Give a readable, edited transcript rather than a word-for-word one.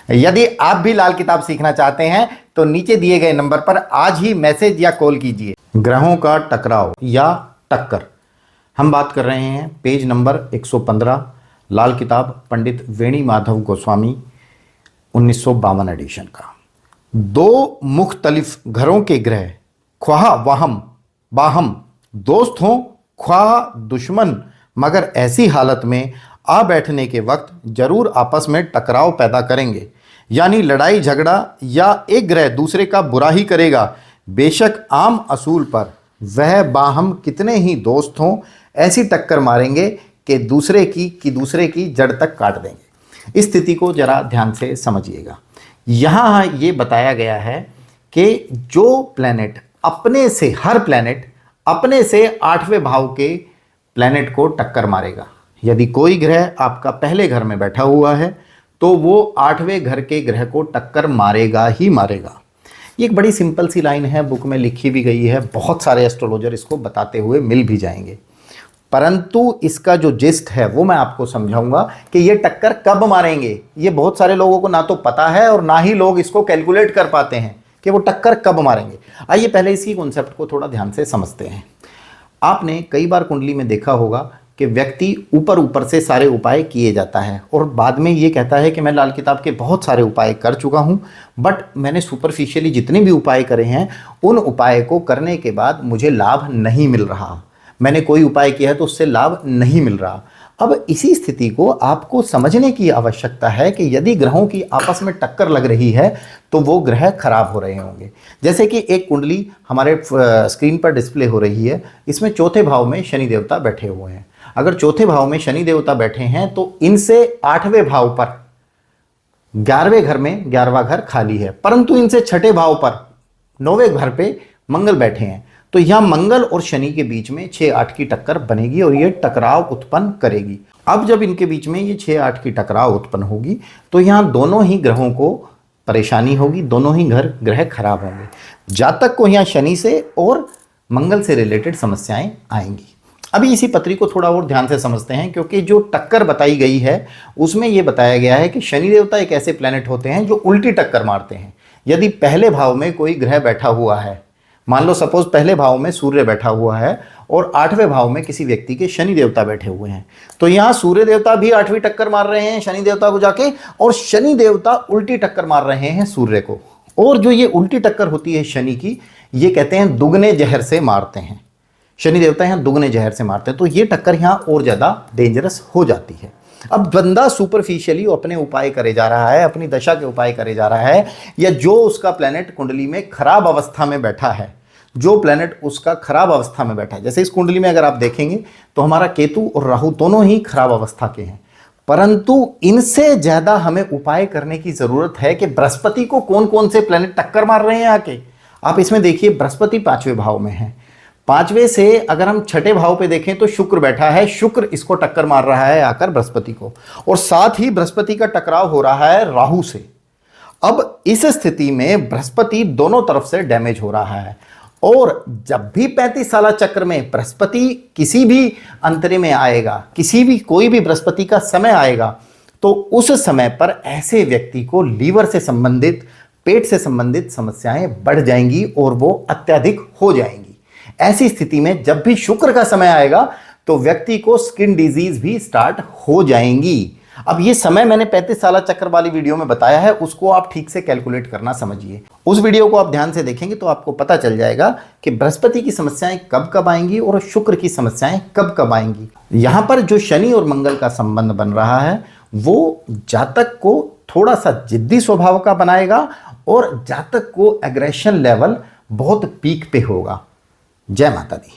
यदि आप भी लाल किताब सीखना चाहते हैं तो नीचे दिए गए नंबर पर आज ही मैसेज या कॉल कीजिए। ग्रहों का टकराव या टक्कर, हम बात कर रहे हैं पेज नंबर 115, लाल किताब पंडित वेणी माधव गोस्वामी 1952 एडिशन का। दो मुख्तलिफ घरों के ग्रह ख्वाह वाहम बाहम दोस्त हों ख्वाह दुश्मन, मगर ऐसी हालत में आ बैठने के वक्त जरूर आपस में टकराव पैदा करेंगे, यानी लड़ाई झगड़ा, या एक ग्रह दूसरे का बुरा ही करेगा। बेशक आम असूल पर वह बाहम कितने ही दोस्त हों, ऐसी टक्कर मारेंगे कि दूसरे की जड़ तक काट देंगे। इस स्थिति को जरा ध्यान से समझिएगा। यहाँ ये बताया गया है कि जो प्लैनेट अपने से, हर प्लैनेट अपने से 8वें भाव के प्लैनेट को टक्कर मारेगा। यदि कोई ग्रह आपका पहले घर में बैठा हुआ है तो वो 8वें घर के ग्रह को टक्कर मारेगा ही मारेगा। ये एक बड़ी सिंपल सी लाइन है, बुक में लिखी भी गई है, बहुत सारे एस्ट्रोलॉजर इसको बताते हुए मिल भी जाएंगे, परंतु इसका जो जिस्ट है वो मैं आपको समझाऊंगा कि ये टक्कर कब मारेंगे। ये बहुत सारे लोगों को ना तो पता है और ना ही लोग इसको कैलकुलेट कर पाते हैं कि वो टक्कर कब मारेंगे। आइए पहले इसी कॉन्सेप्ट को थोड़ा ध्यान से समझते हैं। आपने कई बार कुंडली में देखा होगा कि व्यक्ति ऊपर ऊपर से सारे उपाय किए जाता है और बाद में ये कहता है कि मैं लाल किताब के बहुत सारे उपाय कर चुका हूँ, बट मैंने सुपरफिशियली जितने भी उपाय करे हैं उन उपाय को करने के बाद मुझे लाभ नहीं मिल रहा। मैंने कोई उपाय किया है तो उससे लाभ नहीं मिल रहा। अब इसी स्थिति को आपको समझने की आवश्यकता है कि यदि ग्रहों की आपस में टक्कर लग रही है तो वो ग्रह खराब हो रहे होंगे। जैसे कि एक कुंडली हमारे स्क्रीन पर डिस्प्ले हो रही है, इसमें चौथे भाव में शनि देवता बैठे हुए हैं। अगर चौथे भाव में शनि देवता बैठे हैं तो इनसे 8वें भाव पर 11वें घर में 11वां घर खाली है, परंतु इनसे 6ठे भाव पर 9वें घर पे मंगल बैठे हैं। तो यहां मंगल और शनि के बीच में 6-8 की टक्कर बनेगी और ये टकराव उत्पन्न करेगी। अब जब इनके बीच में ये 6-8 की टकराव उत्पन्न होगी तो यहां दोनों ही ग्रहों को परेशानी होगी, दोनों ही ग्रह खराब होंगे। जातक को यहां शनि से और मंगल से रिलेटेड समस्याएं आएंगी। अभी इसी पत्री को थोड़ा और ध्यान से समझते हैं, क्योंकि जो टक्कर बताई गई है उसमें यह बताया गया है कि शनि देवता एक ऐसे प्लैनेट होते हैं जो उल्टी टक्कर मारते हैं। यदि पहले भाव में कोई ग्रह बैठा हुआ है, मान लो सपोज पहले भाव में सूर्य बैठा हुआ है और 8वें भाव में किसी व्यक्ति के शनि देवता बैठे हुए हैं, तो यहाँ सूर्य देवता भी 8वीं टक्कर मार रहे हैं शनि देवता को जाके, और शनि देवता उल्टी टक्कर मार रहे हैं सूर्य को। और जो ये उल्टी टक्कर होती है शनि की, ये कहते हैं दुगने जहर से मारते हैं। शनि देवता यहाँ दुगने जहर से मारते हैं, तो ये टक्कर यहाँ और ज़्यादा डेंजरस हो जाती है। अब बंदा सुपरफिशियली अपने उपाय करे जा रहा है, अपनी दशा के उपाय करे जा रहा है, या जो उसका प्लैनेट कुंडली में खराब अवस्था में बैठा है, जो प्लैनेट उसका खराब अवस्था में बैठा है। जैसे इस कुंडली में अगर आप देखेंगे तो हमारा केतु और राहु दोनों ही खराब अवस्था के हैं, परंतु इनसे ज़्यादा हमें उपाय करने की ज़रूरत है कि बृहस्पति को कौन कौन से प्लैनेट टक्कर मार रहे हैं आके। आप इसमें देखिए, बृहस्पति 5वें भाव में है, 5वें से अगर हम 6ठे भाव पे देखें तो शुक्र बैठा है, शुक्र इसको टक्कर मार रहा है आकर बृहस्पति को, और साथ ही बृहस्पति का टकराव हो रहा है राहु से। अब इस स्थिति में बृहस्पति दोनों तरफ से डैमेज हो रहा है, और जब भी 35 साला चक्र में बृहस्पति किसी भी अंतरे में आएगा, कोई भी बृहस्पति का समय आएगा, तो उस समय पर ऐसे व्यक्ति को लीवर से संबंधित, पेट से संबंधित समस्याएं बढ़ जाएंगी और वो अत्यधिक हो जाएंगी। ऐसी स्थिति में जब भी शुक्र का समय आएगा तो व्यक्ति को स्किन डिजीज भी स्टार्ट हो जाएंगी। अब ये समय मैंने 35 साला चक्र वाली वीडियो में बताया है, उसको आप ठीक से कैलकुलेट करना समझिए। उस वीडियो को आप ध्यान से देखेंगे तो आपको पता चल जाएगा कि बृहस्पति की समस्याएं कब कब आएंगी और शुक्र की समस्याएं कब कब आएंगी। यहां पर जो शनि और मंगल का संबंध बन रहा है वो जातक को थोड़ा सा जिद्दी स्वभाव का बनाएगा और जातक को एग्रेशन लेवल बहुत पीक पे होगा। जय माता दी।